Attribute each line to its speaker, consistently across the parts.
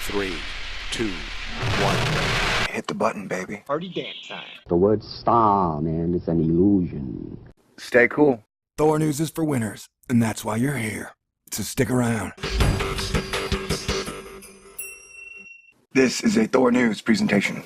Speaker 1: 3, 2, 1.
Speaker 2: Hit the button, baby.
Speaker 3: Party dance time.
Speaker 4: The word star, man, is an illusion.
Speaker 2: Stay cool.
Speaker 5: Thor News is for winners, and that's why you're here. So stick around.
Speaker 2: This is a Thor News presentation.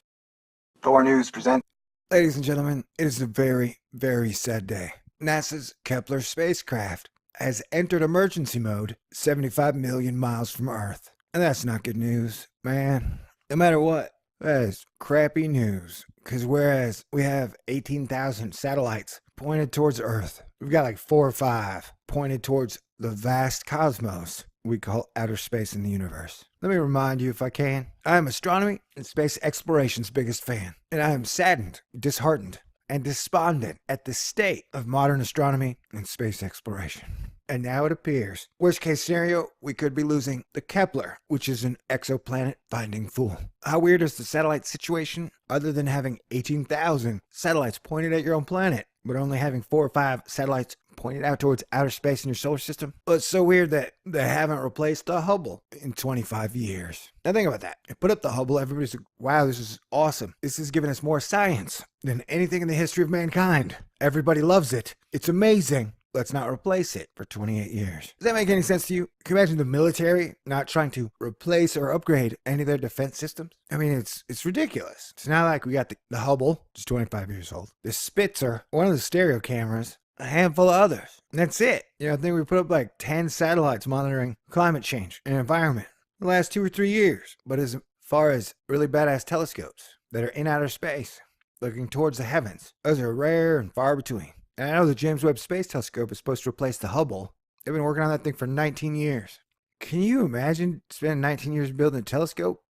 Speaker 2: Thor News present.
Speaker 5: Ladies and gentlemen, it is a very, very sad day. NASA's Kepler spacecraft has entered emergency mode 75 million miles from Earth. And that's not good news, man. No matter what, that is crappy news. Because whereas we have 18,000 satellites pointed towards Earth, we've got like 4 or 5 pointed towards the vast cosmos we call outer space in the universe. Let me remind you, if I can, I am astronomy and space exploration's biggest fan. And I am saddened, disheartened, and despondent at the state of modern astronomy and space exploration. And now it appears, worst case scenario, we could be losing the Kepler, which is an exoplanet finding fool. How weird is the satellite situation, other than having 18,000 satellites pointed at your own planet, but only having 4 or 5 satellites pointed out towards outer space in your solar system? Well, it's so weird that they haven't replaced the Hubble in 25 years. Now think about that. They put up the Hubble, everybody's like, wow, this is awesome. This has given us more science than anything in the history of mankind. Everybody loves it. It's amazing. Let's not replace it for 28 years. Does that make any sense to you? Can you imagine the military not trying to replace or upgrade any of their defense systems? I mean, it's ridiculous. It's not like we got the Hubble, which is 25 years old, the Spitzer, one of the stereo cameras, a handful of others. And that's it. You know, I think we put up like 10 satellites monitoring climate change and environment in the last 2 or 3 years. But as far as really badass telescopes that are in outer space, looking towards the heavens, those are rare and far between. And I know the James Webb Space Telescope is supposed to replace the Hubble. They've been working on that thing for 19 years. Can you imagine spending 19 years building a telescope?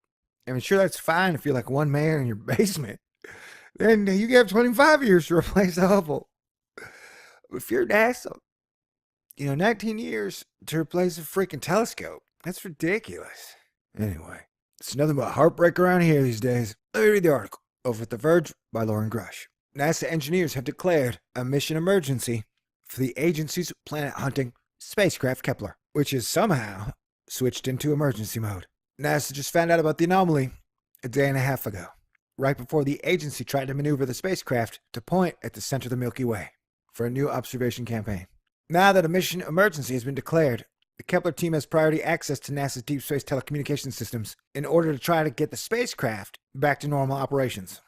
Speaker 5: I mean, sure, that's fine if you're like one man in your basement. Then you have 25 years to replace the Hubble. But if you're NASA, 19 years to replace a freaking telescope, that's ridiculous. Anyway, it's nothing but heartbreak around here these days. Let me read the article over at The Verge by Lauren Grush. NASA engineers have declared a mission emergency for the agency's planet-hunting spacecraft Kepler, which is somehow switched into emergency mode. NASA just found out about the anomaly a day and a half ago, right before the agency tried to maneuver the spacecraft to point at the center of the Milky Way for a new observation campaign. Now that a mission emergency has been declared, the Kepler team has priority access to NASA's deep space telecommunications systems in order to try to get the spacecraft back to normal operations.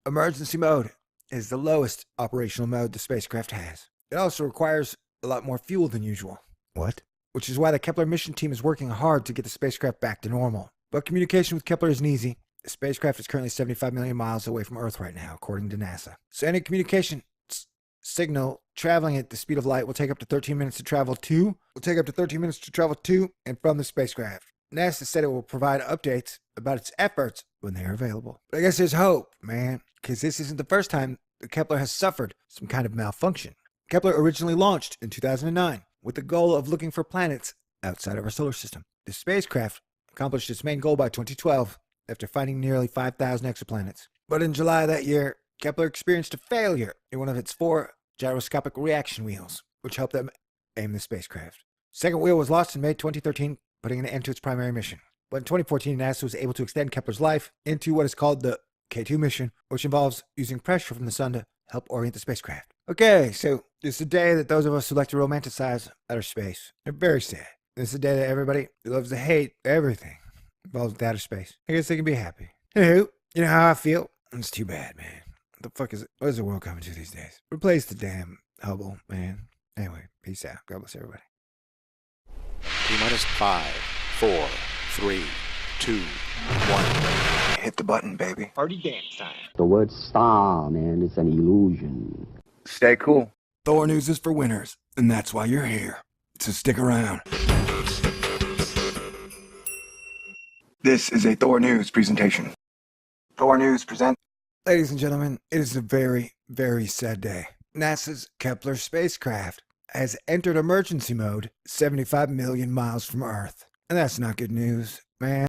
Speaker 5: Emergency mode is the lowest operational mode the spacecraft has. It also requires a lot more fuel than usual. What? Which is why the Kepler mission team is working hard to get the spacecraft back to normal. But communication with Kepler isn't easy. The spacecraft is currently 75 million miles away from Earth right now, according to NASA. So any communication signal traveling at the speed of light will take up to 13 minutes to travel to, and from the spacecraft. NASA said it will provide updates about its efforts when they are available. But I guess there's hope, man, because this isn't the first time the Kepler has suffered some kind of malfunction. Kepler originally launched in 2009 with the goal of looking for planets outside of our solar system. The spacecraft accomplished its main goal by 2012 after finding nearly 5,000 exoplanets. But in July of that year, Kepler experienced a failure in one of its 4 gyroscopic reaction wheels, which helped them aim the spacecraft. Second wheel was lost in May 2013, putting an end to its primary mission. But in 2014, NASA was able to extend Kepler's life into what is called the K2 mission, which involves using pressure from the sun to help orient the spacecraft. Okay, so this is a day that those of us who like to romanticize outer space are very sad. This is a day that everybody who loves to hate everything involved with outer space, I guess they can be happy. Anywho, you know how I feel? It's too bad, man. What the fuck is it? What is the world coming to these days? Replace the damn Hubble, man. Anyway, peace out. God bless everybody.
Speaker 1: T-minus 5, 4, 3, 2, 1.
Speaker 2: Hit the button, baby.
Speaker 3: Party dance time.
Speaker 4: The word star, man, is an illusion.
Speaker 2: Stay cool.
Speaker 5: Thor News is for winners, and that's why you're here. So stick around.
Speaker 2: This is a Thor News presentation. Thor News present.
Speaker 5: Ladies and gentlemen, it is a very, very sad day. NASA's Kepler spacecraft has entered emergency mode 75 million miles from Earth. And that's not good news, man.